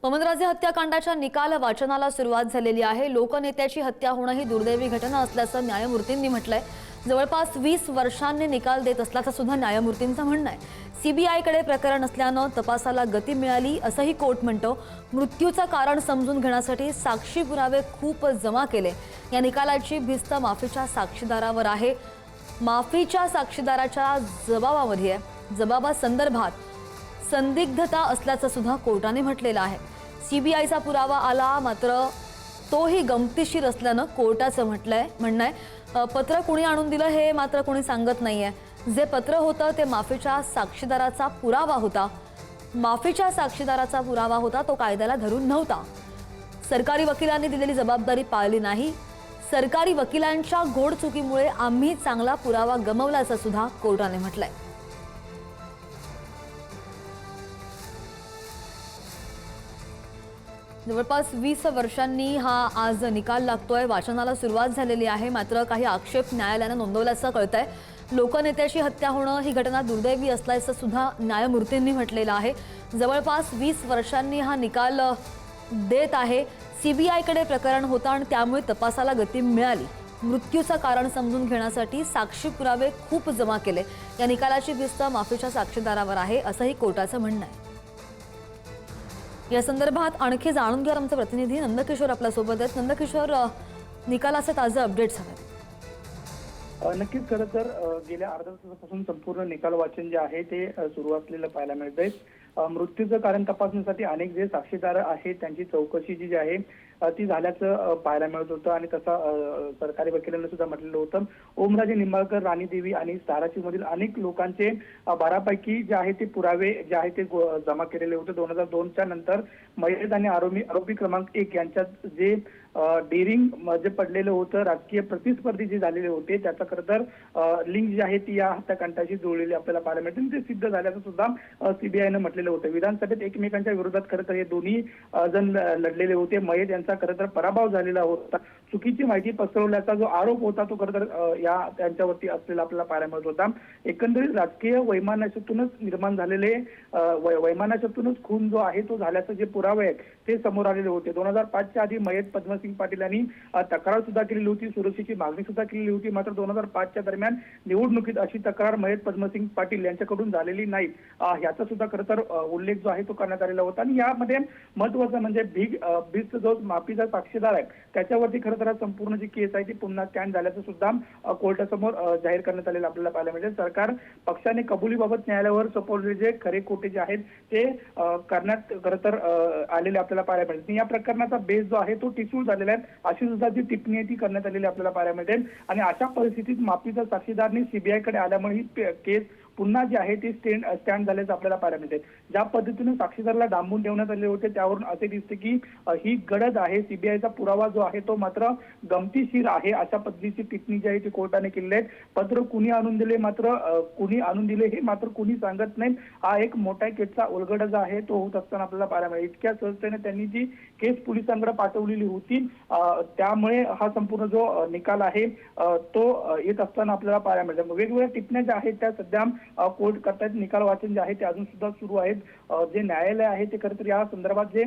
पवनराजे हत्याकांडाच्या निकाल वाचनाला सुरुवात झालेली आहे। लोकनेत्याची हत्या होणं ही दुर्दैवी घटना असल्याचं न्यायमूर्तींनी म्हटलंय। जवळपास 20 वर्षांनी निकाल देत असल्याचं सुद्धा न्यायमूर्तींचं म्हणणं आहे। सीबीआयकडे प्रकरण असल्यानं तपासाला गती मिळाली असंही कोर्ट म्हणतो। मृत्यूचं कारण समजून घेण्यासाठी साक्षी पुरावे खूप जमा केले। या निकालाची भिस्त माफीच्या साक्षीदारावर आहे। माफीच्या साक्षीदाराच्या जबाबामध्ये जबाबासंदर्भात संदिग्धता असल्याचं सुद्धा कोर्टाने म्हटलेलं आहे। सीबीआयचा पुरावा आला मात्र तोही गमतीशीर असल्यानं कोर्टाचं म्हणणं आहे पत्र कोणी आणून दिलं हे मात्र कोणी सांगत नाहीये। जे पत्र होतं ते माफीच्या साक्षीदाराचा पुरावा होता। माफीच्या साक्षीदाराचा पुरावा होता तो कायद्याला धरून नव्हता। सरकारी वकिलांनी दिलेली जबाबदारी पाळली नाही। सरकारी वकिलांच्या घोडचुकीमुळे आम्ही चांगला पुरावा गमावल्याचं सुद्धा कोर्टाने म्हटलंय। जवळपास 20 वर्षांनी हा आज निकाल लागतोय। वाचनाला सुरुवात झालेली आहे मात्र काही आक्षेप न्यायालयाने नोंदवल्याचं कळतंय। लोकनेत्याची हत्या होणं ही घटना दुर्दैवी असल्याचं सुद्धा न्यायमूर्तींनी म्हटलेलं आहे। जवळपास 20 वर्षांनी हा निकाल देत आहे। सीबीआयकडे प्रकरण होतं आणि त्यामुळे तपासाला गती मिळाली। मृत्यूचं कारण समजून घेण्यासाठी साक्षी पुरावे खूप जमा केले। या निकालाची भिस्त माफीच्या साक्षीदारावर आहे असंही कोर्टाचं म्हणणं आहे। या संदर्भात आणखी जाणून घ्या आमचे प्रतिनिधी नंदकिशोर आपल्या सोबत आहेत। नंदकिशोर, निकालाचे ताजे अपडेट्स हवे। नक्कीच खरं तर गेल्या अर्ध्या तासापासून संपूर्ण निकाल वाचन जे आहे ते सुरू असलेलं पाहायला मिळतंय। मृत्यूचं कारण तपासण्यासाठी अनेक जे साक्षीदार आहेत त्यांची चौकशी जी आहे ती झाल्याचं पाहायला मिळत होतं आणि तसा सरकारी वकिलांनी सुद्धा म्हटलेलं होतं। ओमराजे निंबाळकर, राणी देवी आणि धाराशिवमधील अनेक लोकांचे 12 जे आहे ते पुरावे जे आहे ते जमा केलेले होते। 2002च्या नंतर मयत आणि आरोपी क्रमांक 1 यांच्यात जे डेअरिंग मध्ये पडलेलं होतं, राजकीय प्रतिस्पर्धी जे झालेले होते त्याचा खरं तर लिंक जी आहे ती या हत्याकांडाशी जुळलेली आपल्याला पाहायला मिळते। ते सिद्ध झाल्याचं सुद्धा सीबीआयनं म्हटलेलं होतं। विधानसभेत एकमेकांच्या विरोधात खरं तर हे दोन्ही जण लढलेले होते। मयत यांचा खरं तर पराभव झालेला होता। चुकीची माहिती पसरवल्याचा जो आरोप होता तो खरं तर या त्यांच्यावरती असलेला आपल्याला पाहायला मिळत होता। एकंदरीत राजकीय वैमनस्यातूनच निर्माण झालेले वैमनस्यातूनच खून जो आहे तो झाल्याचे जे पुरावे आहेत ते समोर आलेले होते। 2005च्या आधी मयत पद्मसिंग पाटील यांनी तक्रार सुद्धा केलेली होती, सुरक्षेची मागणी सुद्धा केलेली होती। मात्र 2005च्या दरम्यान निवडणुकीत अशी तक्रार मयत पद्मसिंग पाटील यांच्याकडून झालेली नाही। याचा सुद्धा खरं तर उल्लेख जो आहे तो करण्यात आलेला होता। आणि यामध्ये महत्त्वाचं म्हणजे भिस्त जो माफीचा साक्षीदार आहे त्याच्यावरती खरं तर संपूर्ण जी केस आहे ती पुन्हा स्टँड झाल्याचं सुद्धा कोर्टासमोर जाहीर करण्यात आलेलं आपल्याला पाहायला मिळेल। सरकार पक्षाने कबुलीबाबत न्यायालयावर सोपवलेले जे खरे खोटे जे आहेत ते करण्यात खरं तर आलेले आपल्याला पाहायला मिळेल। या प्रकरणाचा बेस जो आहे तो टिसूळ झालेला आहे अशी सुद्धा जी टिप्पणी आहे ती करण्यात आलेली आपल्याला पाहायला मिळेल। आणि अशा परिस्थितीत माफीचा साक्षीदारनी सीबीआयकडे आल्यामुळे ही केस पुन्हा जे आहे ते स्टँड झाल्याचं आपल्याला पाहायला मिळते। ज्या पद्धतीने साक्षीदाराला डांबून ठेवण्यात आले होते त्यावरून असे दिसते की ही गडद आहे। सीबीआयचा पुरावा जो आहे तो मात्र गमतीशीर आहे अशा पद्धतीची टिप्पणी जी आहे ती कोर्टाने केलेली आहे। पत्र कुणी आणून दिले मात्र कुणी आणून दिले हे मात्र कुणी सांगत नाही। हा एक मोठा केसचा उलगडा जो आहे तो होत असताना आपल्याला पाहायला मिळेल। इतक्या सहजतेने त्यांनी जी केस पोलिसांकडे पाठवलेली होती त्यामुळे हा संपूर्ण जो निकाल आहे तो येत असताना आपल्याला पाहायला मिळेल। वेगवेगळ्या टिप्पण्या ज्या आहेत त्या सध्या कोर्ट करतायत। निकाल वाचन जे आहे ते अजून सुद्धा सुरू आहेत। जे न्यायालय आहे ते खरं तर या संदर्भात जे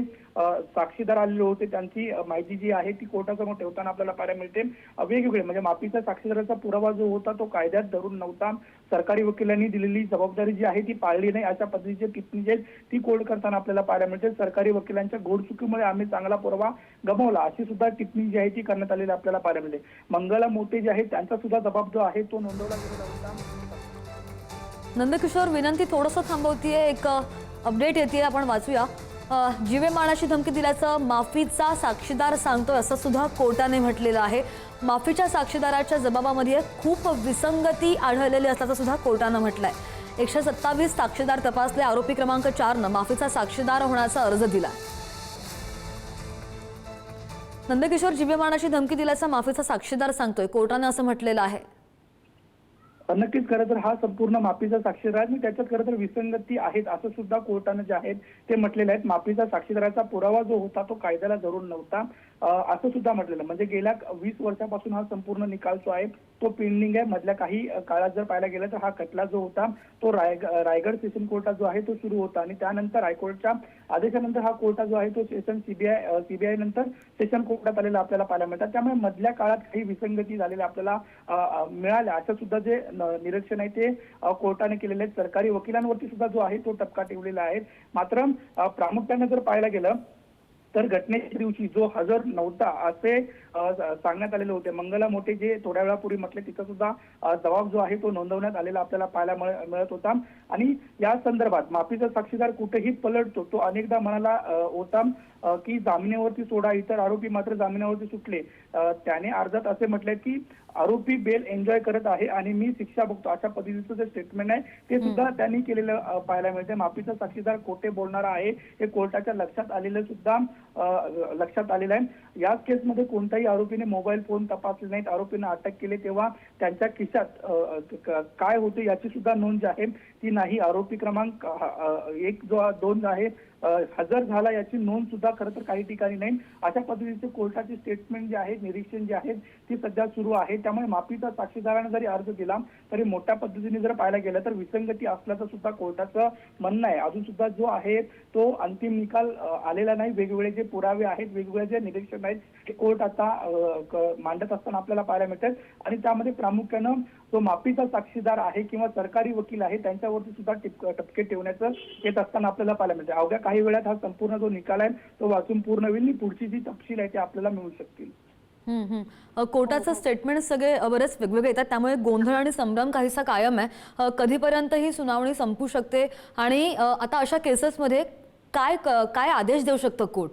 साक्षीदार आलेले होते त्यांची माहिती जी आहे ती कोर्टासमोर ठेवताना आपल्याला पाहायला मिळते। वेगवेगळे म्हणजे माफीचा साक्षीदाराचा पुरावा जो होता तो कायद्यात धरून नव्हता। सरकारी वकिलांनी दिलेली जबाबदारी जी आहे ती पाळली नाही अशा पद्धतीची टिप्पणी जी ती कोर्ट करताना आपल्याला पाहायला मिळते। सरकारी वकिलांच्या घोडचुकीमुळे आम्ही चांगला पुरावा गमावला अशी सुद्धा टिप्पणी जी आहे ती करण्यात आलेली आपल्याला पाहायला मिळते। मंगला मोते जे आहेत त्यांचा सुद्धा जबाब जो आहे तो नोंदवला गेलेला होता। नंदकिशोर, विनंती थोडंसं थांबवतीये, एक अपडेट येते आपण वाचूया। जीवे मारण्याची धमकी दिल्याचं माफीचा साक्षीदार सांगतोय असं सुद्धा कोर्टाने म्हटलेलं आहे। माफीच्या साक्षीदाराच्या जबाबामध्ये खूप विसंगती आढळलेली असल्याचं सुद्धा कोर्टानं म्हटलंय। 127 साक्षीदार तपासले। आरोपी क्रमांक 4 माफीचा साक्षीदार होण्याचा अर्ज दिला। नंदकिशोर, जीवे मारण्याची धमकी दिल्याचा माफीचा साक्षीदार सांगतोय, कोर्टाने असं म्हटलेलं आहे। नक्कीच खरं तर हा संपूर्ण माफीचा साक्षीदार आणि त्याच्यात खरं तर विसंगती आहेत असं सुद्धा कोर्टाने जे आहेत ते म्हटलेलं आहे। माफीचा साक्षीदाराचा पुरावा जो होता तो कायद्याला धरून नव्हता असं सुद्धा म्हटलेलं। म्हणजे गेल्या 20 वर्षापासून हा संपूर्ण निकाल जो आहे तो पेंडिंग आहे। मधल्या काही काळात जर पाहायला गेलं तर हा खटला जो होता तो रायगड सेशन कोर्टात जो आहे तो सुरू होता आणि त्यानंतर हायकोर्टच्या आदेशानंतर हा कोर्ट जो आहे तो सेशन सीबीआय नंतर सेशन कोर्टात आलेला आपल्याला पाहायला मिळतात. त्यामुळे मधल्या काळात काही विसंगती झालेल्या आपल्याला मिळाल्या असं सुद्धा जे निरीक्षण आहे ते कोर्टाने केलेले आहेत. सरकारी वकिलांवरती सुद्धा जो आहे तो टपका ठेवलेला आहे. मात्र प्रामुख्याने जर पाहायला गेलं तर घटनेच्या दिवशी जो हजर नव्हता असे सांगण्यात आलेले होते. मंगला मोठे जे थोड्या वेळापूर्वी म्हटले तिथं सुद्धा जबाब जो आहे तो नोंदवण्यात आलेला आपल्याला पाहायला मिळत होता. आणि या संदर्भात माफीचा साक्षीदार कुठेही पलटतो तो अनेकदा म्हणाला होता की जामिनावरती सोडा, इतर आरोपी मात्र जामिनावरती सुटले. त्याने अर्जात असे म्हटले की आरोपी बेल एन्जॉय करत आहे आणि मी शिक्षा बघतो, अशा पद्धतीचं जे स्टेटमेंट आहे ते सुद्धा त्यांनी केलेलं पाहायला मिळते. माफीचा साक्षीदार खोटे बोलणारा आहे हे कोर्टाच्या लक्षात आलेलं आहे. याच केसमध्ये कोणत्याही आरोपीने मोबाईल फोन तपासले नाहीत. आरोपींना अटक केले तेव्हा त्यांच्या खिशात काय होते याची सुद्धा नोंद जी आहे ती नाही. आरोपी क्रमांक 1 जो 2 आहे हजर झाला याची नोंद सुद्धा खरं तर काही ठिकाणी नाही. अशा पद्धतीचे कोर्टाची स्टेटमेंट जे आहे, निरीक्षण जे आहे ती सध्या सुरू आहे. त्यामुळे माफीचा साक्षीदाराने जरी अर्ज दिला तरी मोठ्या पद्धतीने जर पाहायला गेलं तर विसंगती असल्याचं सुद्धा कोर्टाचं म्हणणं आहे. अजून सुद्धा जो आहे तो अंतिम निकाल आलेला नाही. वेगवेगळे जे पुरावे आहेत, वेगवेगळे जे निरीक्षण आहेत ते कोर्ट आता मांडत असताना आपल्याला पाहायला मिळतात. आणि त्यामध्ये प्रामुख्यानं जो माफीचा साक्षीदार आहे किंवा सरकारी वकील आहे त्यांच्यावरती सुद्धा टपके ठेवण्याचं येत असताना आपल्याला पाहायला मिळते. अवघ्या काही वेळात हा संपूर्ण जो निकाल आहे तो वाचून पूर्ण होईल. पुढची जी तपशील आहे ते आपल्याला मिळू शकतील. कोर्टाचं स्टेटमेंट सगळे बरेच वेगवेगळे येतात त्यामुळे गोंधळ आणि संभ्रम काहीसा कायम आहे. कधीपर्यंत ही सुनावणी संपू शकते आणि आता अशा केसेसमध्ये काय काय आदेश देऊ शकतं कोर्ट?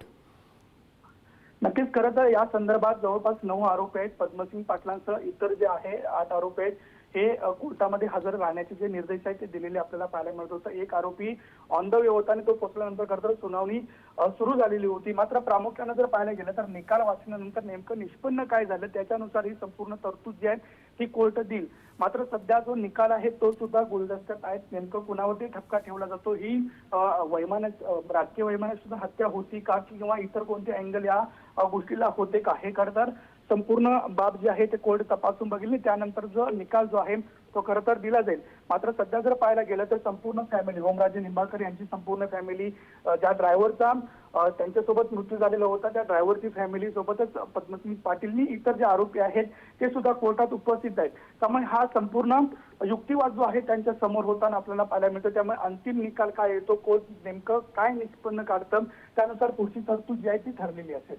नक्कीच खरं तर या संदर्भात जवळपास 9 आरोपी आहेत. पद्मसिंग पाटलांसह इतर जे आहे 8 आरोपी आहेत हे कोर्टामध्ये हजर राहण्याचे जे निर्देश आहेत ते दिलेले आपल्याला पाहायला मिळत होतं. एक आरोपी ऑन द वे होता आणि तो पोहोचल्यानंतर खरं तर सुनावणी सुरू झालेली होती. मात्र प्रामुख्यानं जर पाहायला गेलं तर निकाल वाचल्यानंतर नेमकं निष्पन्न काय झालं त्याच्यानुसार ही संपूर्ण तरतूद जी आहे ती कोर्ट देईल. मात्र सध्या जो निकाल आहे तो सुद्धा गुलदस्त्यात आहे. नेमकं कुणावरती ठपका ठेवला जातो, ही राजकीय वैमानिक सुद्धा हत्या होती का किंवा इतर कोणते अँगल या गोष्टीला होते का, हे खरं तर संपूर्ण बाब जी आहे ते कोर्ट तपासून बघेल. त्यानंतर जो निकाल जो आहे तो खरं तर दिला जाईल. मात्र सध्या जर पाहायला गेलं तर संपूर्ण फॅमिली, ओमराजे निंबाळकर यांची संपूर्ण फॅमिली, ज्या ड्रायव्हरचा त्यांच्यासोबत मृत्यू झालेला होता त्या ड्रायव्हरची फॅमिली सोबतच पद्मसिंग पाटीलनी इतर जे आरोपी आहेत ते सुद्धा कोर्टात उपस्थित आहेत. त्यामुळे हा संपूर्ण युक्तिवाद जो आहे त्यांच्या समोर होताना आपल्याला पाहायला मिळतो. त्यामुळे अंतिम निकाल काय येतो, कोर्ट नेमकं काय निष्पन्न काढतं त्यानुसार पुढची तरतूद जी आहे ती ठरलेली असेल.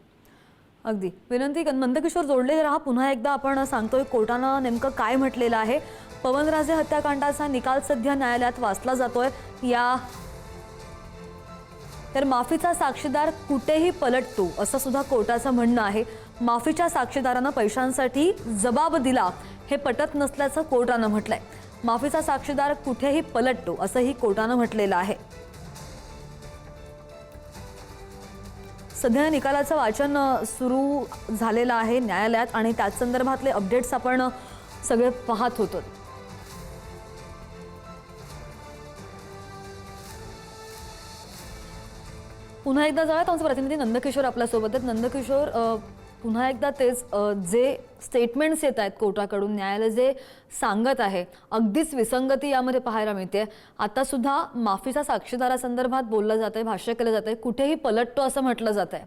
अगदी विनंती, नंदकिशोर जोडलेले राहा. पुन्हा एकदा आपण सांगतोय कोर्टानं नेमकं काय म्हटलेलं आहे. पवनराजे हत्याकांडाचा निकाल सध्या न्यायालयात वाचला जातोय. तर माफीचा साक्षीदार कुठेही पलटतो असं सुद्धा कोर्टाचं म्हणणं आहे. माफीच्या साक्षीदारानं पैशांसाठी जबाब दिला हे पटत नसल्याचं कोर्टानं म्हटलंय. माफीचा साक्षीदार कुठेही पलटतो असंही कोर्टानं म्हटलेलं आहे. सध्या निकालाचं वाचन सुरू झालेलं आहे न्यायालयात आणि त्याच संदर्भातले अपडेट्स आपण सगळे पाहत होतो. पुन्हा एकदा जाऊयात, आमचे प्रतिनिधी नंदकिशोर आपल्यासोबत आहेत. नंदकिशोर, पुन्हा एकदा तेच जे स्टेटमेंट्स येत आहेत कोर्टाकडून, न्यायालय जे सांगत आहे अगदीच विसंगती यामध्ये पाहायला मिळते. आता सुद्धा माफीच्या साक्षीदारासंदर्भात बोललं जात आहे, भाष्य केलं जात आहे, कुठेही पलटतो असं म्हटलं जात आहे.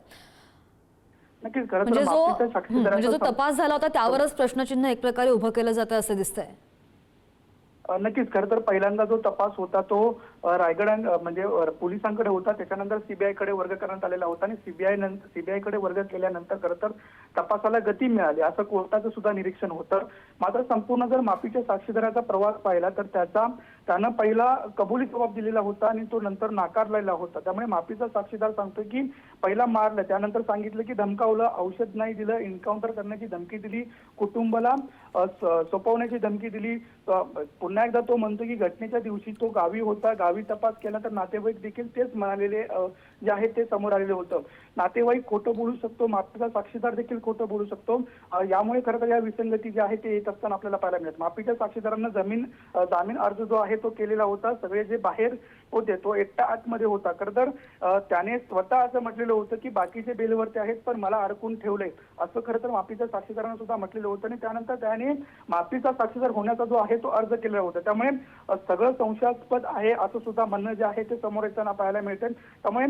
म्हणजे जो तपास झाला होता त्यावरच प्रश्नचिन्ह एक प्रकारे उभं केलं जातं असं दिसतंय. नक्कीच खरं तर पहिल्यांदा जो तपास होता तो रायगड म्हणजे पोलिसांकडे होता, त्याच्यानंतर सीबीआय कडे वर्ग करण्यात आलेला होता आणि सीबीआय कडे वर्ग केल्यानंतर खरं तर तपासाला गती मिळाली असं कोर्टाचं सुद्धा निरीक्षण होतं. मात्र संपूर्ण जर माफीच्या साक्षीदाराचा प्रवास पाहिला तर त्यानं पहिला कबुली जबाब दिलेला होता आणि तो नंतर नाकारलेला होता. त्यामुळे माफीचा साक्षीदार सांगतोय की पहिला मारलं, त्यानंतर सांगितलं की धमकावलं, औषध नाही दिलं, एन्काउंटर करण्याची धमकी दिली, कुटुंबाला सोपवण्याची धमकी दिली. पुन्हा एकदा तो म्हणतो की घटनेच्या दिवशी तो गावी होता, गावी तपास केला तर नातेवाईक देखील तेच म्हणालेले जे आहे ते समोर आलेले होतं. नातेवाईक खोटं बोलू शकतो, माफीचा साक्षीदार देखील खोटं बोलू शकतो. यामुळे खरं तर या विसंगती जे आहे ते येत असताना आपल्याला पाहायला मिळत. माफीच्या साक्षीदारांना जामीन अर्ज जो आहे तो केलेला होता. सगळे जे बाहेर होते, तो एकटा आतमध्ये होता. खरं तर त्याने स्वतः असं म्हटलेलं होतं की बाकीचे बेलवरती आहेत पण मला अडकून ठेवलंय, असं खरं तर माफीच्या साक्षीदारांना सुद्धा म्हटलेलं होतं. आणि त्यानंतर त्याने माफीचा साक्षीदार होण्याचा जो आहे तो अर्ज केलेला होता. त्यामुळे सगळं संशयास्पद आहे असं सुद्धा म्हणणं जे आहे ते समोर येताना पाहायला मिळते. त्यामुळे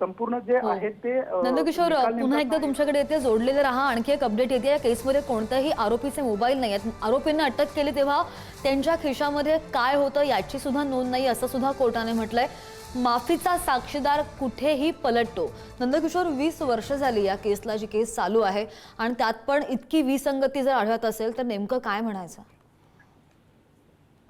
संपूर्ण जे आहे ते नंदकिशोर, निकाल पुन्हा नेमका एकदा काय तुमच्याकडे येते, जोडलेले रहा. आणखी एक अपडेट येते, या केसमध्ये कोणत्याही आरोपीचे मोबाईल नाही आहेत. आरोपींना अटक केली तेव्हा त्यांच्या खिशामध्ये काय होतं याची सुद्धा नोंद नाही, असं सुद्धा कोर्टाने म्हटलंय. माफीचा साक्षीदार कुठेही पलटतो. नंदकिशोर, 20 वर्ष झाली या केसला, जी केस चालू आहे, आणि त्यात पण इतकी विसंगती जर आढळत असेल तर नेमकं काय म्हणायचं?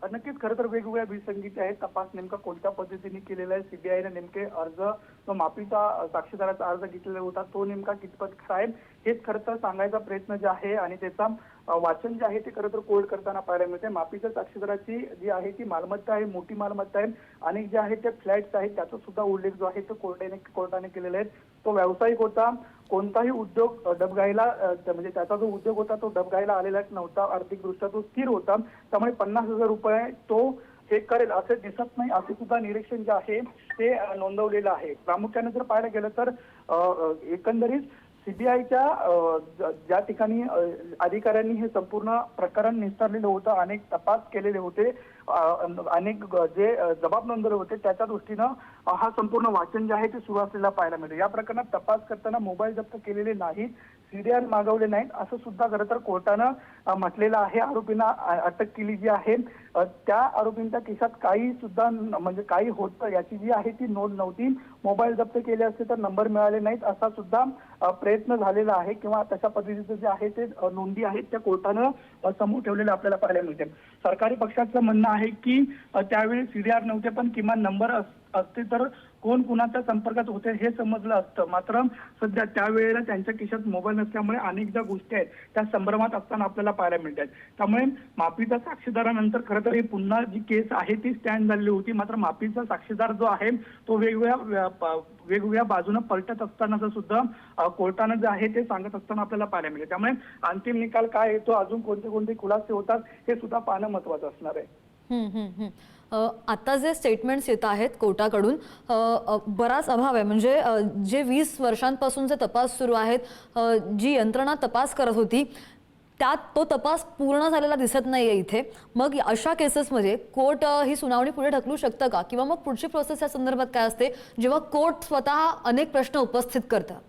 नक्कीच खरं तर वेगवेगळ्या विसंगती आहेत. तपास नेमका कोणत्या पद्धतीने केलेला आहे, सीबीआयने नेमके अर्ज, तो माफीचा साक्षीदाराचा अर्ज घेतलेला होता, तो नेमका कितपत खरा आहे हेच खरं तर सांगायचा प्रयत्न जे आहे. आणि त्याचा वाचन जे आहे ते खरं तर कोर्ट करताना पाहायला मिळते. माफीच्या साक्षीदाराची जी आहे ती मालमत्ता आहे, मोठी मालमत्ता आहे, आणि जे आहे ते फ्लॅट्स आहेत त्याचा सुद्धा उल्लेख जो आहे तो कोर्टाने केलेला आहे. तो व्यावसायिक होता, कोणताही उद्योग डबघाईला म्हणजे त्याचा जो उद्योग होता तो डबघाईला आलेलाच नव्हता, आर्थिकदृष्ट्या तो स्थिर होता. त्यामुळे 50,000 रुपये तो हे करेल असे दिसत नाही, असे सुद्धा निरीक्षण जे आहे ते नोंदवलेलं आहे. प्रामुख्याने जर पाहायला गेलं तर एकंदरीत सीबीआयच्या ज्या ठिकाणी अधिकाऱ्यांनी हे संपूर्ण प्रकरण निस्तारलेलं होतं, अनेक तपास केलेले होते, अनेक जे जबाब नोंदवले होते, त्याच्या दृष्टीनं हा संपूर्ण वाचन जे आहे ते सुरू असलेला पाहायला मिळते. या प्रकरणात तपास करताना मोबाईल जप्त केलेले नाहीत, सीडीआर मागवले नाहीत, असं सुद्धा खरं तर कोर्टानं म्हटलेलं आहे. आरोपींना अटक केली जी आहे त्या आरोपींच्या खिशात काही सुद्धा म्हणजे काही होतं याची जी आहे ती नोंद नव्हती. मोबाईल जप्त केले असते तर नंबर मिळाले नाहीत असा सुद्धा प्रयत्न झालेला आहे, किंवा तशा पद्धतीचं जे आहे ते नोंदी आहेत त्या कोर्टानं समोर ठेवलेल्या आपल्याला पाहायला मिळते. सरकारी पक्षाचं म्हणणं आहे की त्यावेळी सीडीआर नव्हते, पण किमान नंबर असते तर कोण कुणाच्या संपर्कात होते हे समजलं असतं. मात्र सध्या त्यावेळेला त्यांच्या खिशात मोबाईल नसल्यामुळे अनेक ज्या गोष्टी आहेत त्या संभ्रमात असताना आपल्याला पाहायला मिळतात. त्यामुळे माफीच्या साक्षीदारानंतर खरं तर ही पुन्हा जी केस आहे ती स्टँड झालेली होती. मात्र माफीचा साक्षीदार जो आहे तो वेगवेगळ्या बाजूने पलटत असताना सुद्धा कोर्टानं जे आहे ते सांगत असताना आपल्याला पाहायला मिळेल. त्यामुळे अंतिम निकाल काय येतो, अजून कोणते कोणते खुलासे होतात हे सुद्धा पाहणं महत्त्वाचं असणार आहे. आता जे स्टेटमेंट्स येत आहेत कोर्टाकडून, बराच अभाव आहे. म्हणजे जे 20 वर्षांपासूनचे तपास सुरू आहेत, जी यंत्रणा तपास करत होती त्यात तो तपास पूर्ण झालेला दिसत नाहीये इथे. मग अशा केसेसमध्ये कोर्ट ही सुनावणी पुढे ढकलू शकतं का, किंवा मग पुढची प्रोसेस या संदर्भात काय असते जेव्हा कोर्ट स्वतः अनेक प्रश्न उपस्थित करतात?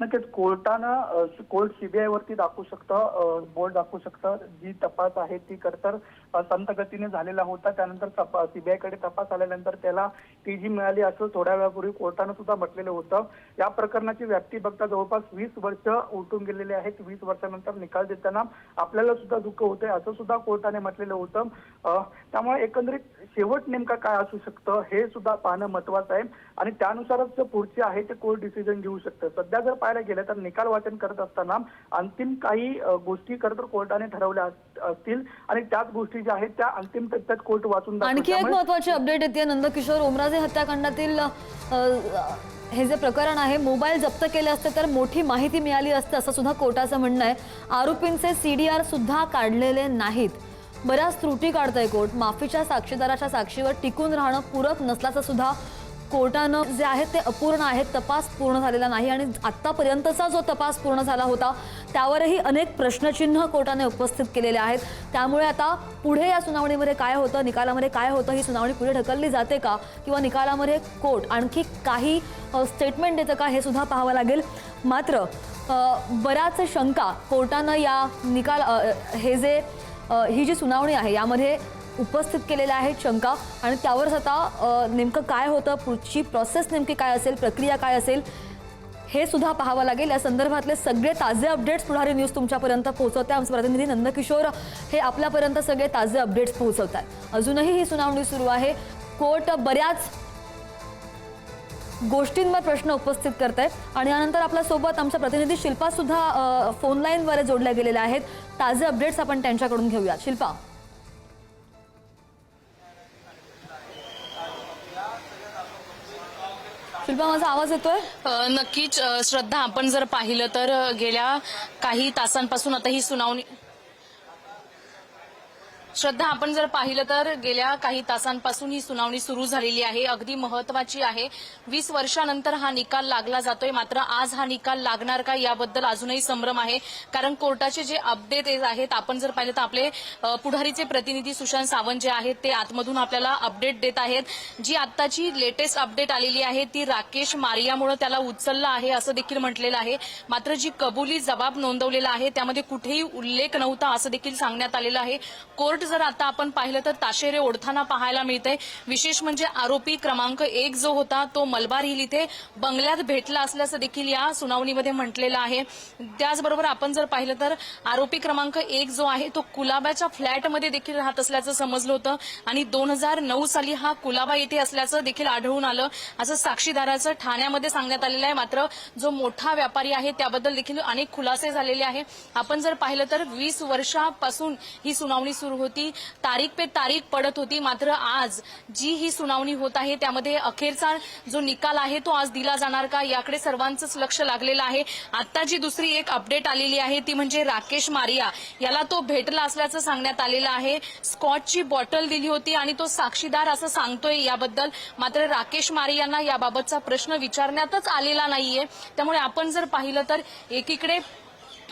नक्कीच कोर्ट सीबीआय वरती दाखवू शकतं, बोर्ड दाखवू शकतं. जी तपास आहे ती तर संत गतीने झालेला होता. त्यानंतर सीबीआय कडे तपास आल्यानंतर त्याला टीजी मिळाली असं थोड्या वेळापूर्वी कोर्टानं सुद्धा म्हटलेलं होतं. या प्रकरणाची व्याप्ती बघता जवळपास 20 वर्ष उलटून गेलेले आहेत. 20 वर्षानंतर निकाल देताना आपल्याला सुद्धा दुःख होतंय असं सुद्धा कोर्टाने म्हटलेलं होतं. त्यामुळे एकंदरीत शेवट नेमका काय असू शकतं हे सुद्धा पाहणं महत्वाचं आहे, आणि त्यानुसारच पुढचे आहे ते कोर्ट डिसिजन घेऊ शकतं. सध्या जर पाहायला गेलं तर निकाल वाचन करत असताना अंतिम काही गोष्टी खरं तर कोर्टाने ठरवल्या असतील, आणि त्याच गोष्टी ज्या आहेत त्या अंतिम टप्प्यात कोर्ट वाचून दाखवेल. आणखी एक महत्त्वाची अपडेट येते नंदकिशोर, ओमराजे हत्याकांडातील हे जे प्रकरण आहे, मोबाईल जप्त केले असते तर मोठी माहिती मिळाली असते असं सुद्धा कोर्टाचं म्हणणं आहे. आरोपींचे सीडीआर सुद्धा काढलेले नाहीत. बऱ्याच त्रुटी काढतंय कोर्ट. माफीच्या साक्षीदाराच्या साक्षीवर टिकून राहणं पूरक नसल्याचं सुद्धा कोर्टानं जे आहेत ते अपूर्ण आहेत, तपास पूर्ण झालेला नाही, आणि आत्तापर्यंतचा जो तपास पूर्ण झाला होता त्यावरही अनेक प्रश्नचिन्ह कोर्टाने उपस्थित केलेले आहेत. त्यामुळे आता पुढे या सुनावणीमध्ये काय होतं, निकालामध्ये काय होतं, ही सुनावणी पुढे ढकलली जाते का, किंवा निकालामध्ये कोर्ट आणखी काही स्टेटमेंट देतं का, हे सुद्धा पाहावं लागेल. मात्र बऱ्याच शंका कोर्टानं या ही जी सुनावणी आहे यामध्ये उपस्थित केलेल्या आहेत शंका, आणि त्यावरच आता नेमकं काय होतं, पुढची प्रोसेस नेमकी काय असेल, प्रक्रिया काय असेल हे सुद्धा पाहावं लागेल. या संदर्भातले सगळे ताजे अपडेट्स पुढारी न्यूज तुमच्यापर्यंत पोहोचवते. आमचे प्रतिनिधी नंदकिशोर हे आपल्यापर्यंत सगळे ताजे अपडेट्स पोहोचवतात. अजूनही ही सुनावणी सुरू आहे. कोर्ट बऱ्याच गोष्टींवर प्रश्न उपस्थित करत आहे, आणि यानंतर आपल्यासोबत आमच्या प्रतिनिधी शिल्पा सुद्धा फोन लाईनद्वारे जोडल्या गेलेल्या आहेत. ताजे अपडेट्स आपण त्यांच्याकडून घेऊयात. शिल्पा, माझा आवाज येतोय? नक्कीच श्रद्धा, आपण जर पाहिलं तर गेल्या काही तासांपासून आता ही सुनावणी श्रद्धा, आपण जर पाहिलं तर गेल्या काही तासांपासून ही सुनावणी सुरू झालेली आहे, अगदी महत्वाची आहे. 20 वर्षानंतर हा निकाल लागला जातोय, मात्र आज हा निकाल लागणार का याबद्दल अजूनही संभ्रम आहे. कारण कोर्टाचे जे अपडेट आहेत, आपण जर पाहिलं तर आपले पुढारीचे प्रतिनिधी सुशांत सावंत जे आहेत ते आतमधून आपल्याला अपडेट देत आहेत. जी आत्ताची लेटेस्ट अपडेट आलेली आहे ती राकेश मारियामुळे त्याला उचललं आहे असं देखील म्हटलेलं आहे. मात्र जी कबुली जबाब नोंदवलेला आहे त्यामध्ये कुठेही उल्लेख नव्हता असं देखील सांगण्यात आलेलं आहे. कोर्ट जर आता आपण पाहिलं तर ताशेरे ओढताना पाहायला मिळतंय. विशेष म्हणजे आरोपी क्रमांक 1 जो होता तो मलबार हिल इथे बंगल्यात भेटला असल्याचं देखील या सुनावणीमध्ये म्हटलेलं आहे. त्याचबरोबर आपण जर पाहिलं तर आरोपी क्रमांक 1 जो आहे तो कुलाब्याच्या फ्लॅटमध्ये देखील राहत असल्याचं समजलं होतं आणि 2009 साली हा कुलाबा येथे असल्याचं देखील आढळून आलं असं साक्षीदाराचं ठाण्यामध्ये सांगण्यात आलेलं आहे. मात्र जो मोठा व्यापारी आहे त्याबद्दल देखील अनेक खुलासे झालेले आहे. आपण जर पाहिलं तर 20 वर्षापासून ही सुनावणी सुरू होती, तारीख पे तारीख पडत होती. मात्र आज जी ही सुनावणी होत आहे त्यामध्ये अखेरचा जो निकाल आहे तो आज दिला जाणार का याकडे सर्वांचंच लक्ष लागलेलं आहे. आता जी दुसरी एक अपडेट आलेली आहे ती म्हणजे राकेश मारिया याला तो भेटला असल्याचं सांगण्यात आलेलं आहे. स्कॉचची बॉटल दिली होती आणि तो साक्षीदार असं सांगतोय याबद्दल. मात्र राकेश मारियांना याबाबतचा प्रश्न विचारण्यातच आलेला नाहीये. त्यामुळे आपण जर पाहिलं तर एकीकडे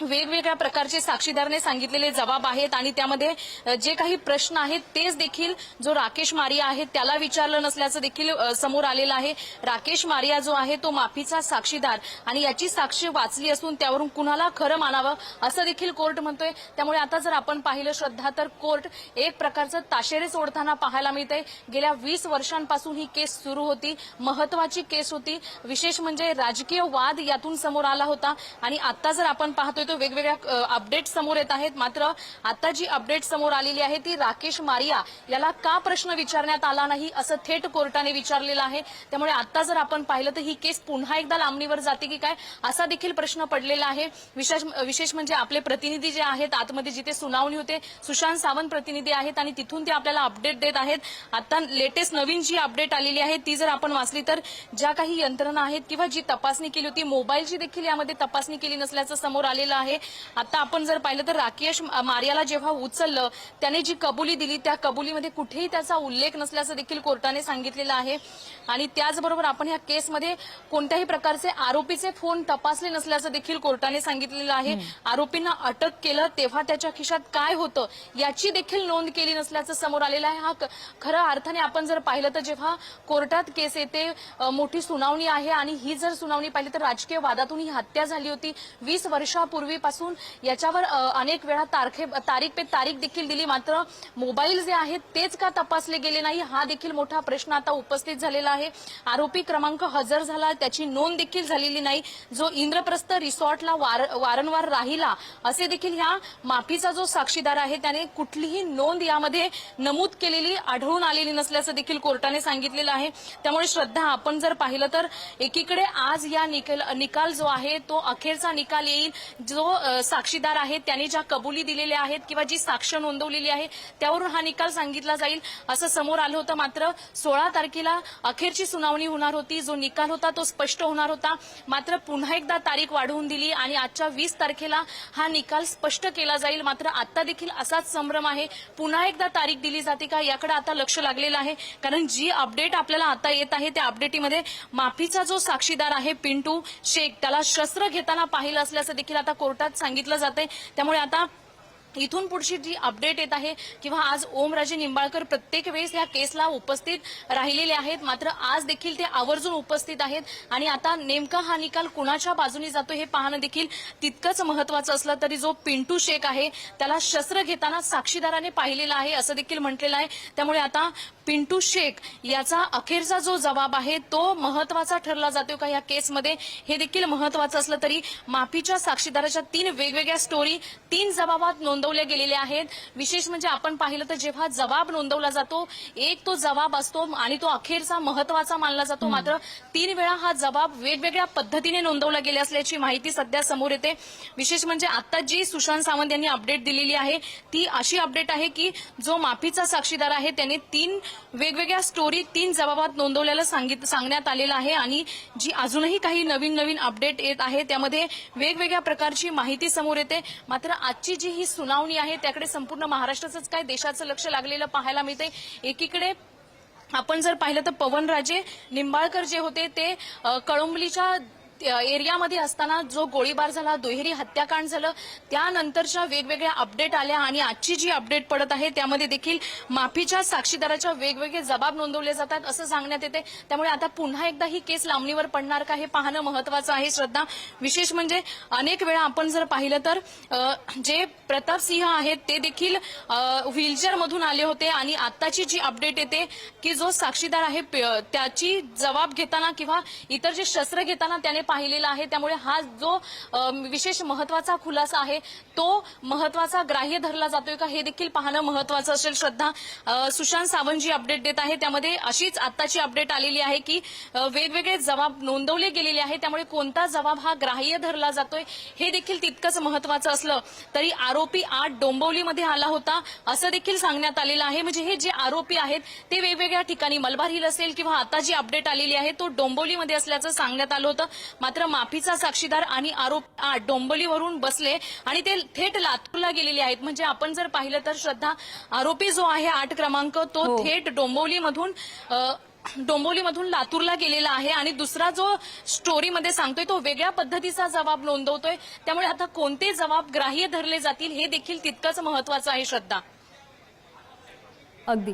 वेगवेगळ्या प्रकारचे साक्षीदाराने सांगितलेले जबाब आहेत आणि त्यामध्ये जे काही प्रश्न आहेत तेच देखील जो राकेश मारिया आहे त्याला विचारलं नसल्याचं देखील समोर आलेलं आहे. राकेश मारिया जो आहे तो माफीचा साक्षीदार आणि याची साक्ष वाचली असून त्यावरून कुणाला खरं मानावं असं देखील कोर्ट म्हणतोय. त्यामुळे आता जर आपण पाहिलं श्रद्धा तर कोर्ट एक प्रकारचं ताशेरे सोडताना पाहायला मिळतंय. गेल्या 20 वर्षांपासून ही केस सुरू होती, महत्वाची केस होती. विशेष म्हणजे राजकीय वाद यातून समोर आला होता आणि आता जर आपण पाहतोय वेगवेगळ्या अपडेट समोर येत आहेत. मात्र आता जी अपडेट समोर आलेली आहे ती राकेश मारिया याला का प्रश्न विचारण्यात आला नाही असं थेट कोर्टाने विचारलेलं आहे. त्यामुळे आता जर आपण पाहिलं तर ही केस पुन्हा एकदा लांबणीवर जाते की काय असा देखील प्रश्न पडलेला आहे. विशेष म्हणजे आपले प्रतिनिधी जे आहेत आतमध्ये जिथे सुनावणी होते सुशांत सावंत प्रतिनिधी आहेत आणि तिथून ते आपल्याला अपडेट देत आहेत. आता लेटेस्ट नवीन जी अपडेट आलेली आहे ती जर आपण वाचली तर ज्या काही यंत्रणा आहेत किंवा जी तपासणी केली होती मोबाईलची देखील यामध्ये तपासणी केली नसल्याचं समोर आलेलं आहे. आता आपण जर पाहिलं तर राकेश मारियाला जेव्हा उचललं त्याने जी कबुली दिली त्या कबुलीमध्ये कुठेही त्याचा उल्लेख नसल्याचं देखील कोर्टाने सांगितलेलं आहे. आणि त्याचबरोबर आपण या केसमध्ये कोणत्याही प्रकारचे आरोपीचे फोन तपासले नसल्याचं देखील कोर्टाने सांगितलेलं आहे. आरोपींना अटक केलं तेव्हा त्याच्या खिशात काय होतं याची देखील नोंद केली नसल्याचं समोर आलेलं आहे. हा खऱ्या अर्थाने आपण जर पाहिलं तर जेव्हा कोर्टात केस येते मोठी सुनावणी आहे आणि ही जर सुनावणी पाहिली तर राजकीय वादातून ही हत्या झाली होती. 20 वर्षापूर्वीपासून याच्यावर अनेक वेळा तारीख पे तारीख देखील दिली. मात्र मोबाईल जे आहेत तेच का तपासले गेले नाही हा देखील मोठा प्रश्न आता उपस्थित झालेला आहे. आरोपी क्रमांक हजर झाला त्याची नोंद देखील झालेली नाही. जो इंद्रप्रस्थ रिसॉर्टला वारंवार राहिला असे देखील ह्या माफीचा जो साक्षीदार आहे त्याने कुठलीही नोंद यामध्ये नमूद केलेली आढळून आलेली नसल्याचं देखील कोर्टाने सांगितलेलं आहे. त्यामुळे श्रद्धा आपण जर पाहिलं तर एकीकडे आज या निकाल जो आहे तो अखेरचा निकाल येईल. जो साक्षीदार आहे त्याने ज्या कबुली दिलेल्या आहेत किंवा जी साक्ष नोंदवलेली आहे त्यावरून हा निकाल सांगितला जाईल असं समोर आलं होतं. मात्र 16 तारखेला अखेरची सुनावणी होणार होती. जो निकाल होता तो स्पष्ट होणार होता. मात्र पुन्हा एकदा तारीख वाढवून दिली आणि आजच्या 20 तारखेला हा निकाल स्पष्ट केला जाईल. मात्र आता देखील असाच संभ्रम आहे. पुन्हा एकदा तारीख दिली जाते का याकडे आता लक्ष लागलेलं आहे. कारण जी अपडेट आपल्याला आता येत आहे त्या अपडेटीमध्ये माफीचा जो साक्षीदार आहे पिंटू शेख त्याला शस्त्र घेताना पाहिलं असल्याचं देखील आता कोर्टात सांगितलं जातंय. त्यामुळे आता इथून पुढची जी अपडेट येत आहे किंवा आज ओमराजे निंबाळकर प्रत्येक वेळेस या केसला उपस्थित राहिलेले आहेत. मात्र आज देखील ते आवर्जून उपस्थित आहेत आणि आता नेमका हा निकाल कुणाच्या बाजूने जातो हे पाहणं देखील तितकंच महत्वाचं असलं तरी जो पिंटू शेख आहे त्याला शस्त्र घेताना साक्षीदाराने पाहिलेला आहे असं देखील म्हटलेलं आहे. त्यामुळे आता पिंटू शेख याचा अखेरचा जो जबाब आहे तो महत्वाचा ठरला जातो का या केसमध्ये हे देखील महत्वाचं असलं तरी माफीच्या साक्षीदाराच्या 3 वेगवेगळ्या स्टोरी 3 जबाबात नोंदवल्या गेलेल्या आहेत. विशेष म्हणजे आपण पाहिलं तर जेव्हा जबाब नोंदवला जातो एक तो जबाब असतो आणि तो अखेरचा महत्वाचा मानला जातो. मात्र 3 वेळा हा जबाब वेगवेगळ्या पद्धतीने नोंदवला गेला असल्याची माहिती सध्या समोर येते. विशेष म्हणजे आता जी सुशांत सावंत यांनी अपडेट दिलेली आहे ती अशी अपडेट आहे की जो माफीचा साक्षीदार आहे त्याने 3 वेगवेगळ्या स्टोरी 3 जबाबात नोंदवल्याला सांगण्यात आलेलं आहे आणि जी अजूनही काही नवीन नवीन अपडेट येत आहे त्यामध्ये वेगवेगळ्या प्रकारची माहिती समोर येते। मात्र आजची जी ही सुनावणी आहे त्याकडे संपूर्ण महाराष्ट्राचंच काय देशाचं लक्ष लागलेलं पाहायला मिळते। एकीकडे आपण जर पाहिलं तर पवनराजे निंबाळकर जे होते ते कळंबलीच्या एरियामध्ये असताना जो गोळीबार झाला, दुहेरी हत्याकांड झालं, त्यानंतरच्या वेगवेगळ्या अपडेट आल्या आणि आजची जी अपडेट पडत आहे त्यामध्ये देखील माफीच्या साक्षीदाराच्या वेगवेगळे जबाब नोंदवले जातात असं सांगण्यात येते। त्यामुळे आता पुन्हा एकदा ही केस लांबणीवर पडणार का हे पाहणं महत्त्वाचं आहे। श्रद्धा, विशेष म्हणजे अनेक वेळा आपण जर पाहिलं तर जे प्रताप सिंह आहेत ते देखील व्हीलचेअर मधून आले होते आणि आताची जी अपडेट येते की जो साक्षीदार आहे त्याची जबाब घेताना किंवा इतर जे शस्त्र घेताना त्याने पाहिलेला आहे। त्यामुळे हा जो विशेष महत्त्वाचा खुलासा आहे तो महत्त्वाचा ग्राह्य धरला जातोय का हे देखील पाहणं महत्त्वाचं असेल। श्रद्धा, सुशांत सावंत जी अपडेट देत आहे त्यामध्ये अशीच आताची अपडेट आलेली आहे की वेगवेगळे जबाब नोंदवले गेलेले आहेत। त्यामुळे कोणता जबाब हा ग्राह्य धरला जातोय हे देखील तितकंच महत्त्वाचं असलं तरी आरोपी 8 डोंबिवलीमध्ये आला होता असं देखील सांगण्यात आलेलं आहे। म्हणजे हे जे आरोपी आहेत ते वेगवेगळ्या ठिकाणी मलबार हिल असेल किंवा आता जी अपडेट आलेली आहे तो डोंबिवलीमध्ये असल्याचं सांगण्यात आलं होतं। मात्र माफीचा साक्षीदार आणि आरोपी 8 डोंबिवलीवरून बसले आणि ते थेट लातूरला गेलेले आहेत। म्हणजे आपण जर पाहिलं तर श्रद्धा, आरोपी जो आहे 8 क्रमांक तो थेट डोंबिवलीमधून लातूरला गेलेला आहे आणि दुसरा जो स्टोरीमध्ये सांगतोय तो वेगळ्या पद्धतीचा जबाब नोंदवतोय। त्यामुळे आता कोणते जबाब ग्राह्य धरले जातील हे देखील तितकंच महत्त्वाचं आहे। श्रद्धा, अगदी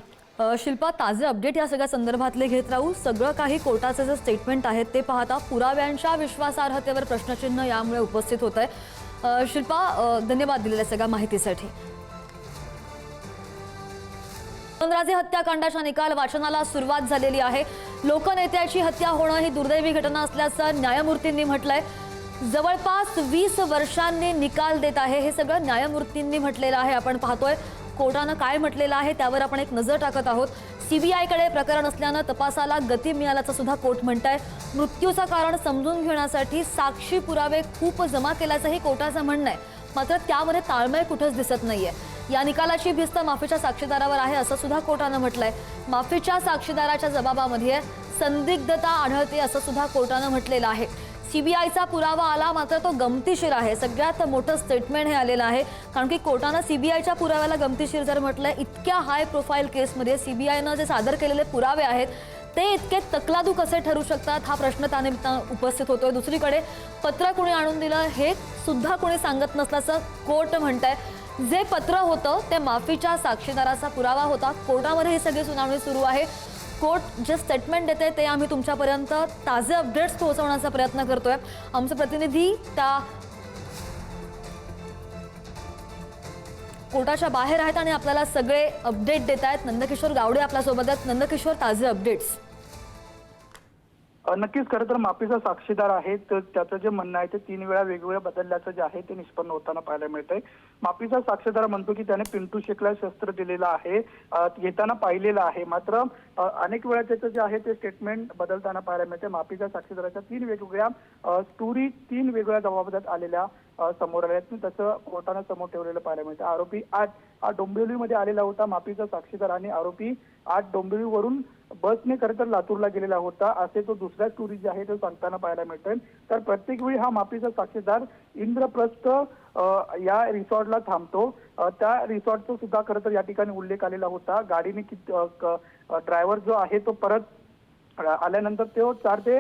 शिल्पा, ताजे अपडेट या सगळ्या संदर्भातले घेत राहू। सगळं काही कोर्टाचे जे स्टेटमेंट आहेत ते पाहता पुराव्यांच्या विश्वासार्हतेवर प्रश्नचिन्ह यामुळे उपस्थित होत आहे। शिल्पा, धन्यवाद दिलेल्या सगळ्या माहितीसाठी। पवनराजे हत्याकांडाच्या निकाल वाचनाला सुरुवात झालेली आहे। लोकनेत्याची हत्या होणं ही दुर्दैवी घटना असल्याचं न्यायमूर्तींनी म्हटलंय। जवळपास 20 वर्षांनी निकाल देत आहे हे सगळं न्यायमूर्तींनी म्हटलेलं आहे। आपण पाहतोय कोर्टानं काय म्हटलेलं आहे त्यावर आपण एक नजर टाकत आहोत। सीबीआयकडे प्रकरण असल्यानं तपासाला गती मिळाल्याचं सुद्धा कोर्ट म्हणतंय। मृत्यूचं कारण समजून घेण्यासाठी साक्षी पुरावे खूप जमा केल्याचंही कोर्टाचं म्हणणं आहे। मात्र त्यामध्ये ताळमेळ कुठंच दिसत नाहीये। या निकालाची भिस्त माफीच्या साक्षीदारावर आहे असं सुद्धा कोर्टानं म्हटलंय। माफीच्या साक्षीदाराच्या जबाबामध्ये संदिग्धता आढळते असं सुद्धा कोर्टानं म्हटलेलं आहे। सीबीआयचा पुरावा आला मात्र तो गमतीशीर आहे। सगळ्यात मोठं स्टेटमेंट हे आलेलं आहे कारण की कोर्टानं सीबीआयच्या पुराव्याला गमतीशीर जर म्हटलंय, इतक्या हाय प्रोफाईल केसमध्ये सीबीआयनं जे सादर केलेले पुरावे आहेत ते इतके तकलादू कसे ठरू शकतात हा प्रश्न त्यानिमित्तानं उपस्थित होतोय। दुसरीकडे पत्र कोणी आणून दिलं हे सुद्धा कोणी सांगत नसल्याचं कोर्ट म्हणतंय। जे पत्र होतं ते माफीच्या साक्षीदाराचा पुरावा होता। कोर्टामध्ये ही सगळी सुनावणी सुरू आहे। कोर्ट जे स्टेटमेंट देते ते आम्ही तुमच्यापर्यंत ताजे अपडेट्स पोहोचवण्याचा प्रयत्न करतोय। आमचे प्रतिनिधी त्या कोर्टाच्या बाहेर आहेत आणि आपल्याला सगळे अपडेट देत आहेत। नंदकिशोर गावडे आपल्यासोबत आहेत। नंदकिशोर, ताजे अपडेट्स। नक्कीच, खरं तर माफीचा साक्षीदार आहे तर त्याचं जे म्हणणं आहे ते 3 वेळा वेगवेगळ्या बदलल्याचं जे आहे ते निष्पन्न होताना पाहायला मिळतंय। माफीचा साक्षीदार म्हणतो की त्याने पिंटू शेखला शस्त्र दिलेलं आहे, घेताना पाहिलेलं आहे। मात्र अनेक वेळा त्याचं जे आहे ते स्टेटमेंट बदलताना पाहायला मिळते। माफीच्या साक्षीदाराच्या 3 वेगवेगळ्या स्टोरी 3 वेगवेगळ्या जबाबात आलेल्या समोर आल्या तसं कोर्टानं समोर ठेवलेलं पाहायला मिळतं। आरोपी 8 हा डोंबिवलीमध्ये आलेला होता। माफीचा साक्षीदार आणि आरोपी 8 डोंबिवलीवरून बसने खरं तर लातूरला गेलेला होता असे तो दुसऱ्या स्टोरी जी आहे ते सांगताना पाहायला मिळतंय। तर प्रत्येक वेळी हा माफीचा साक्षीदार इंद्रप्रस्थ या रिसॉर्टला थांबतो। त्या रिसॉर्टचा सुद्धा खरं तर या ठिकाणी उल्लेख आलेला होता। गाडीने ड्रायव्हर जो आहे तो परत आल्यानंतर तो 4 ते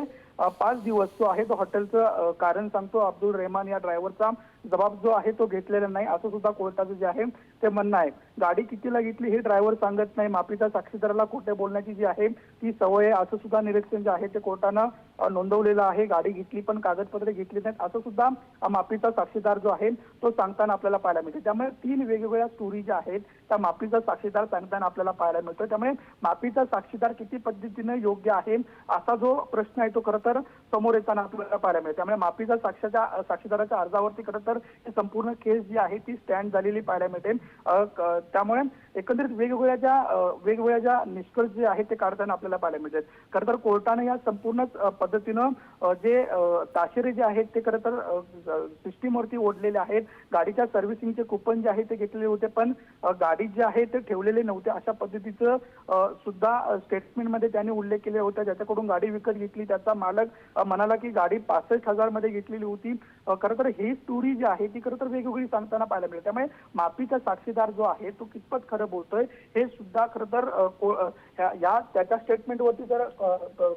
5 दिवस जो आहे तो हॉटेलचं कारण सांगतो। अब्दुल रेहमान या ड्रायव्हरचा जबाब जो आहे तो घेतलेला नाही असं सुद्धा कोर्टाचं जे आहे ते म्हणणं आहे। गाडी कितीला घेतली हे ड्रायव्हर सांगत नाही। माफीच्या साक्षीदाराला खोटे बोलण्याची जी आहे ती सवय आहे असं सुद्धा निरीक्षण जे आहे ते कोर्टानं नोंदवलेलं आहे। गाडी घेतली पण कागदपत्रे घेतली नाहीत असं सुद्धा माफीचा साक्षीदार जो आहे तो सांगताना आपल्याला पाहायला मिळते। त्यामुळे 3 वेगवेगळ्या स्टोरी ज्या आहेत त्या माफीचा साक्षीदार सांगताना आपल्याला पाहायला मिळतो। त्यामुळे माफीचा साक्षीदार किती पद्धतीने योग्य आहे असा जो प्रश्न आहे तो खरं तर समोर येताना आपल्याला पाहायला मिळते। त्यामुळे माफीचा साक्षीदाराच्या अर्जावरती खरं तर ही संपूर्ण केस जी आहे ती स्टँड झालेली पाहायला मिळते। त्यामुळे एकंदरीत वेगवेगळ्या ज्या निष्कर्ष जे आहेत ते काढताना आपल्याला पाहायला मिळतात. खरं तर कोर्टाने या संपूर्ण पद्धतीनं जे ताशेरे जे आहेत ते खरं तर सिस्टीमवरती ओढलेले आहेत. गाडीच्या सर्व्हिसिंगचे कुपन जे आहे ते घेतलेले होते, पण गाडीत जे आहे ते ठेवलेले नव्हते अशा पद्धतीचं सुद्धा स्टेटमेंटमध्ये त्यांनी उल्लेख केले होता. ज्याच्याकडून गाडी विकत घेतली त्याचा मालक म्हणाला की गाडी 65,000 मध्ये घेतलेली होती. खरं तर ही स्टोरी जी आहे ती खरं तर वेगवेगळी सांगताना पाहायला मिळते. त्यामुळे माफीचा साक्षीदार जो आहे तो कितपत खरं बोलतोय हे सुद्धा खरं तर या त्याच्या स्टेटमेंटवरती जर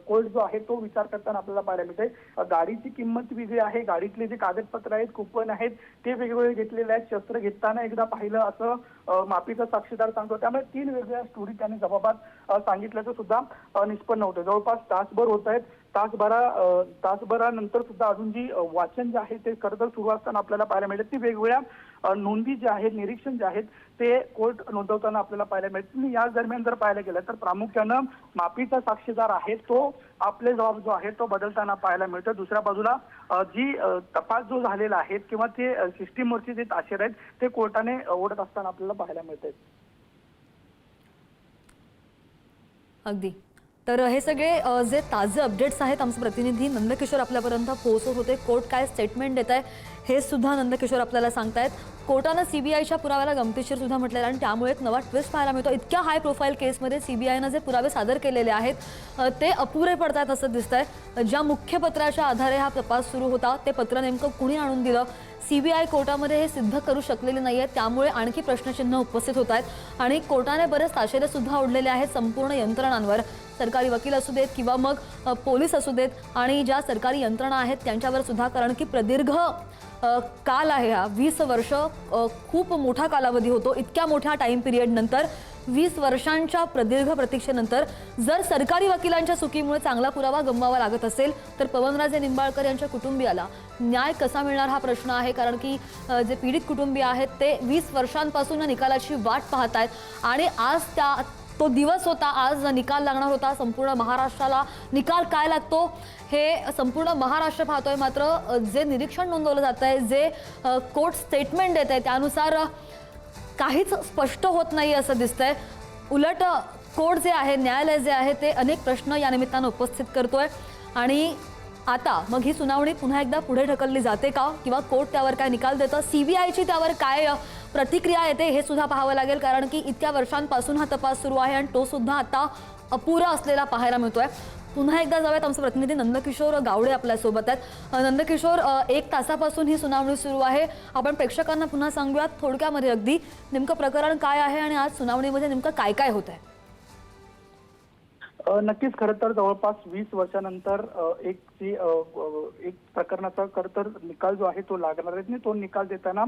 कोर्ट जो आहे तो विचार करताना आपल्याला पाहायला मिळते. गाडीची किंमत वेगळी आहे, गाडीतले जे कागदपत्र आहेत, कुपन आहेत ते वेगवेगळे घेतलेले आहेत. शस्त्र घेताना एकदा पाहिलं असं माफीचा साक्षीदार सांगतो. त्यामुळे 3 वेगवेगळ्या स्टोरी त्याने जबाबात सांगितल्याचं सुद्धा निष्पन्न होतं. जवळपास तासभर होत आहेत. तासभरानंतर सुद्धा अजून जी वाचन जे आहे ते खरं तर सुरू असताना आपल्याला पाहायला मिळते. ती वेगवेगळ्या नोंदी ज्या आहेत, निरीक्षण जे आहेत ते कोर्ट नोंदवताना आपल्याला पाहायला मिळते. या दरम्यान जर पाहायला गेलं तर प्रामुख्यानं माफीचा साक्षीदार आहे तो आपले जबाब जो आहे तो बदलताना पाहायला मिळतो. दुसऱ्या बाजूला जी तपास जो झालेला आहे किंवा ते सिस्टीमवरचे जे ताशेर आहेत ते कोर्टाने ओढत असताना आपल्याला पाहायला मिळते. अगदी. तर हे सगळे जे ताजे अपडेट्स आहेत आमचे प्रतिनिधी नंदकिशोर आपल्यापर्यंत पोहोचवत होते. कोर्ट काय स्टेटमेंट देत आहे हे सुद्धा नंदकिशोर आपल्याला सांगतायत. कोर्टानं सीबीआयच्या पुराव्याला गमतीशीर सुद्धा म्हटलेलं आणि त्यामुळे एक नवा ट्विस्ट पाहायला मिळतो. इतक्या हाय प्रोफाईल केसमध्ये सीबीआयनं जे पुरावे सादर केलेले आहेत ते अपुरे पडतात असं दिसतंय. ज्या मुख्य पत्राच्या आधारे हा तपास सुरू होता ते पत्र नेमकं कुणी आणून दिलं, सीबीआय कोर्टामध्ये हे सिद्ध करू शकलेले नाही आहेत. त्यामुळे आणखी प्रश्नचिन्ह उपस्थित होत आहेत आणि कोर्टाने बरेच ताशेरे सुद्धा ओढलेले आहेत संपूर्ण यंत्रणांवर. सरकारी वकील असू देत किंवा मग पोलीस असू देत आणि ज्या सरकारी यंत्रणा आहेत त्यांच्यावर सुद्धा, कारण की प्रदीर्घ काल आहे हा 20 वर्ष खूप मोठा कालावधी होतो. इतक्या मोठ्या टाइम पिरियड नंतर 20 वर्षांच्या प्रदीर्घ प्रतीक्षेनंतर जर सरकारी वकिलांच्या चुकीमुळे चांगला पुरावा गमवावा लागत असेल तर पवनराजे निंबाळकर यांच्या कुटुंबियाला न्याय कसा मिळणार हा प्रश्न आहे. कारण की जे पीडित कुटुंबीय आहेत ते 20 वर्षांपासून निकालाची वाट पाहत आहेत आणि आज तो दिवस होता, आज निकाल लागणार होता. संपूर्ण महाराष्ट्राला निकाल काय लागतो हे संपूर्ण महाराष्ट्र पाहतोय. मात्र जे निरीक्षण नोंदवलं जात आहे, जे कोर्ट स्टेटमेंट देत आहे त्यानुसार काहीच स्पष्ट होत नाही असं दिसतंय. उलट कोर्ट जे आहे, न्यायालय जे आहे ते अनेक प्रश्न या निमित्तानं उपस्थित करतोय आणि आता मग ही सुनावणी पुन्हा एकदा पुढे ढकलली जाते का किंवा कोर्ट त्यावर काय निकाल देतं, सीबीआयची त्यावर काय प्रतिक्रिया येते हे सुद्धा पाहावं लागेल. कारण की इतक्या वर्षांपासून हा तपास सुरू आहे आणि तो सुद्धा आता अपुरा असलेला पाहायला मिळतोय. पुन्हा एकदा जाऊयात, आमचे प्रतिनिधी नंदकिशोर गावडे आपल्यासोबत आहेत. नंदकिशोर, 1 तासापासून ही सुनावणी सुरू आहे. आपण प्रेक्षकांना पुन्हा सांगूयात थोडक्यामध्ये अगदी नेमकं प्रकरण काय आहे आणि आज सुनावणीमध्ये नेमकं काय काय होत आहे. नक्कीच खरं तर जवळपास 20 वर्षानंतर एक प्रकरणाचा खरं तर निकाल जो आहे तो लागणार आहे. तो निकाल देताना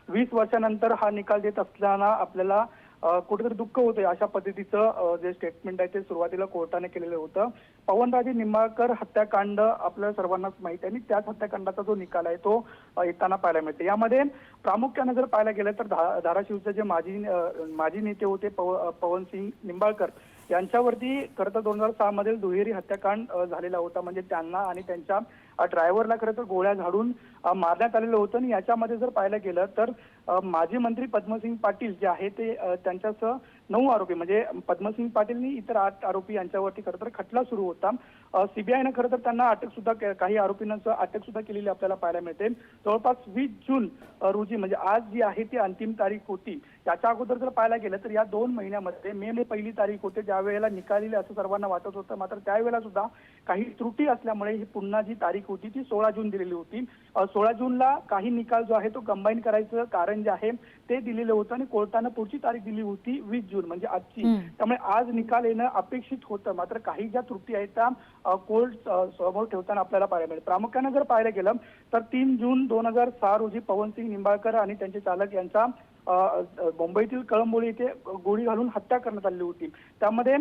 20 वर्षानंतर हा निकाल देत असताना आपल्याला कुठेतरी दुःख होते. अशा पद्धतीचं जे स्टेटमेंट आहे ते सुरुवातीला कोर्टाने केलेलं होतं. पवनराजे निंबाळकर हत्याकांड आपल्या सर्वांनाच माहिती आहे आणि त्याच हत्याकांडाचा जो निकाल आहे तो येताना पाहायला मिळते. यामध्ये प्रामुख्याने जर पाहायला गेलं तर धाराशिवचे जे माजी नेते होते पवनसिंग निंबाळकर यांच्यावरती खरं तर 2006 मध्ये दुहेरी हत्याकांड झालेला होता. म्हणजे त्यांना आणि त्यांच्या ड्रायव्हरला खरं तर गोळ्या झाडून मारण्यात आलेलं होतं. आणि याच्यामध्ये जर पाहायला गेलं तर माजी मंत्री पद्मसिंग पाटील जे आहे ते त्यांच्यासह 9 आरोपी म्हणजे पद्मसिंग पाटील इतर 8 आरोपी यांच्यावरती खरं तर खटला सुरू होता. सीबीआयनं खरं तर त्यांना अटक सुद्धा काही आरोपींना अटक सुद्धा केलेली आपल्याला पाहायला मिळते. जवळपास 20 जून रोजी म्हणजे आज जी आहे ती अंतिम तारीख होती. त्याच्या अगोदर जर पाहायला गेलं तर या 2 महिन्यामध्ये मे पहिली तारीख होते ज्या वेळेला निकाल येईल असं सर्वांना वाटत होतं. मात्र त्यावेळेला सुद्धा काही त्रुटी असल्यामुळे ही पुन्हा जी तारीख होती ती 16 जून दिलेली होती. 16 जूनला काही निकाल जो आहे तो कंबाईन करायचं कारण जे आहे ते दिलेलं होतं आणि कोर्टानं पुढची तारीख दिली होती 20 जून म्हणजे आजची. त्यामुळे आज निकाल येणं अपेक्षित होतं. मात्र काही ज्या त्रुटी आहेत त्या कोर्ट समोर ठेवताना आपल्याला पाहायला मिळेल. प्रामुख्याने जर पाहायला गेलं तर 3 जून 2006 रोजी पवनसिंग निंबाळकर आणि त्यांचे चालक यांचा मुंबईतील कळंबोली येथे गोळी घालून हत्या करण्यात आली होती. त्यामध्ये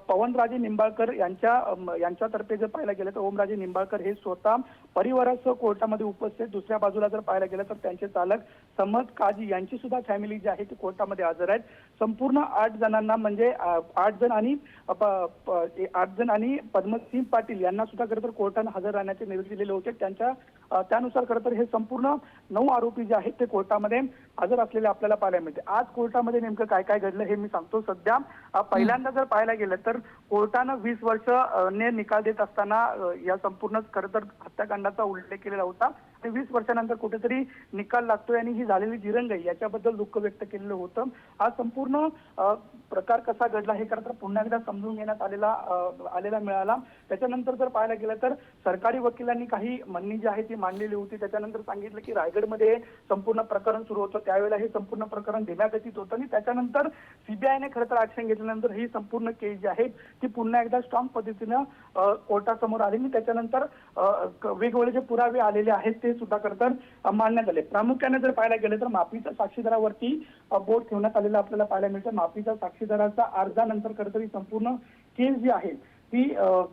पवनराजे निंबाळकर यांच्यातर्फे जर पाहायला गेलं तर ओमराजे निंबाळकर हे स्वतः परिवारासह कोर्टामध्ये उपस्थित. दुसऱ्या बाजूला जर पाहायला गेलं तर त्यांचे चालक समद काजी यांची सुद्धा फॅमिली जी आहे ती कोर्टामध्ये हजर आहेत. संपूर्ण 8 जणांना म्हणजे 8 जण आणि पद्मसिंग पाटील यांना सुद्धा खरं तर कोर्टाने हजर राहण्याचे निर्देश दिलेले होते. त्यानुसार खरं तर हे संपूर्ण 9 आरोपी जे आहेत ते कोर्टामध्ये हजर असलेले आपल्याला पाहायला मिळते. आज कोर्टामध्ये नेमकं काय काय घडलं हे मी सांगतो. सध्या पहिल्यांदा जर पाहायला गेलं तर कोर्टानं 20 वर्ष ने निकाल देत असताना या संपूर्ण खरं तर हत्याकांडाचा उल्लेख केलेला होता. आणि 20 वर्षानंतर कुठेतरी निकाल लागतोय आणि ही झालेली दिरंगाई याच्याबद्दल दुःख व्यक्त केलेलं होतं. हा संपूर्ण प्रकार कसा घडला हे खरं तर पुन्हा एकदा समजून घेण्यात आलेला मिळाला. त्याच्यानंतर जर पाहायला गेलं तर सरकारी वकिलांनी काही म्हणणी जी आहे ती मांडलेली होती. त्याच्यानंतर सांगितलं की रायगडमध्ये संपूर्ण प्रकरण सुरू होतं, त्यावेळेला हे संपूर्ण प्रकरण धीम्या गतीत होतं आणि त्याच्यानंतर सीबीआयने खरं तर ऍक्शन घेतल्यानंतर ही संपूर्ण केस जी आहे ती पुन्हा एकदा स्ट्रॉंग पद्धतीनं कोर्टासमोर आली आणि त्याच्यानंतर वेगवेगळे जे पुरावे आलेले आहेत ते सुद्धा खरं तर मांडण्यात आले. प्रामुख्याने जर पाहायला गेलं तर माफीच्या साक्षीदारावरती बोट ठेवण्यात आलेलं आपल्याला पाहायला मिळतं. माफीच्या साक्षीदाराचा अर्जानंतर खरं तर ही संपूर्ण केस जी आहे ती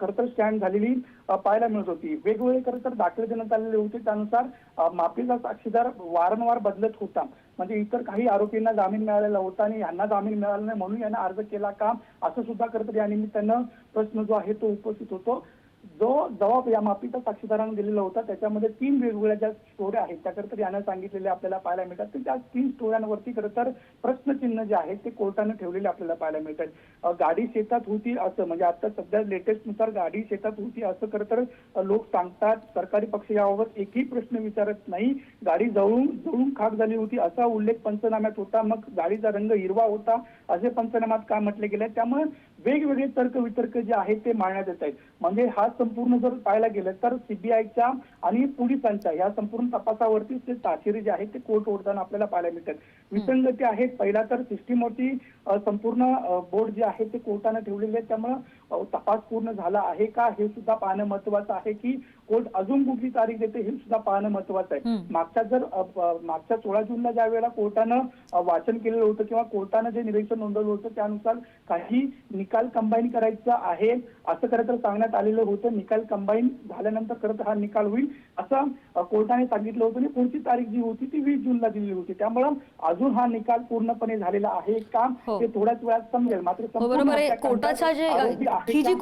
खरं तर स्टँड झालेली पाहायला मिळत होती. वेगवेगळे खरं तर दाखले देण्यात आलेले होते. त्यानुसार माफीचा साक्षीदार वारंवार बदलत होता. म्हणजे इतर काही आरोपींना जामीन मिळालेला होता आणि यांना जामीन मिळाला नाही म्हणून यांना अर्ज केला का असं सुद्धा खरं तर या निमित्तानं प्रश्न जो आहे तो उपस्थित होतो. जो जबाब या माफीचा साक्षीदारांना दिलेला होता त्याच्यामध्ये 3 वेगवेगळ्या ज्या स्टोऱ्या आहेत त्या खरं तर यानं सांगितलेल्या आपल्याला पाहायला मिळतात. तर त्या 3 स्टोऱ्यांवरती खरं तर प्रश्नचिन्ह जे आहे ते कोर्टानं ठेवलेले आपल्याला पाहायला मिळतात. गाडी शेतात होती असं, म्हणजे आता सध्या लेटेस्ट नुसार गाडी शेतात होती असं खरं तर लोक सांगतात. सरकारी पक्ष याबाबत एकही प्रश्न विचारत नाही. गाडी जळून खाक झाली होती असा उल्लेख पंचनाम्यात होता. मग गाडीचा रंग हिरवा होता असे पंचनाम्यात का म्हटले गेले. त्यामुळे वेगवेगळे तर्क वितर्क जे आहेत ते मांडण्यात येत आहेत. म्हणजे हा संपूर्ण जर पाहायला गेलं तर सीबीआयच्या आणि पोलिसांच्या या संपूर्ण तपासावरती ते ताशेरे जे आहेत ते कोर्ट ओढताना आपल्याला पाहायला मिळतात. विसंगती आहेत. पहिला तर सिस्टीमवरती संपूर्ण बोर्ड जे आहे ते कोर्टाने ठेवलेले आहेत. त्यामुळे तपास पूर्ण झाला आहे का हे सुद्धा पाहणं महत्वाचं आहे की कोर्ट अजून कुठली तारीख देते हे सुद्धा पाहणं महत्वाचं आहे. मागच्या 16 जूनला ज्या वेळेला कोर्टानं वाचन केलेलं होतं किंवा कोर्टानं जे निरीक्षण नोंदवलं होतं त्यानुसार काही निकाल कंबाईन करायचा आहे असं खरं तर सांगण्यात आलेलं होतं. निकाल कंबाईन झाल्यानंतर खरं तर हा निकाल होईल असं कोर्टाने सांगितलं होतं आणि पुढची तारीख जी होती ती 20 जूनला दिलेली होती. त्यामुळे अजून हा निकाल पूर्णपणे झालेला आहे का हे थोड्याच वेळात समजेल. मात्र बरोबर आहे. कोर्टाच्या जे ही जी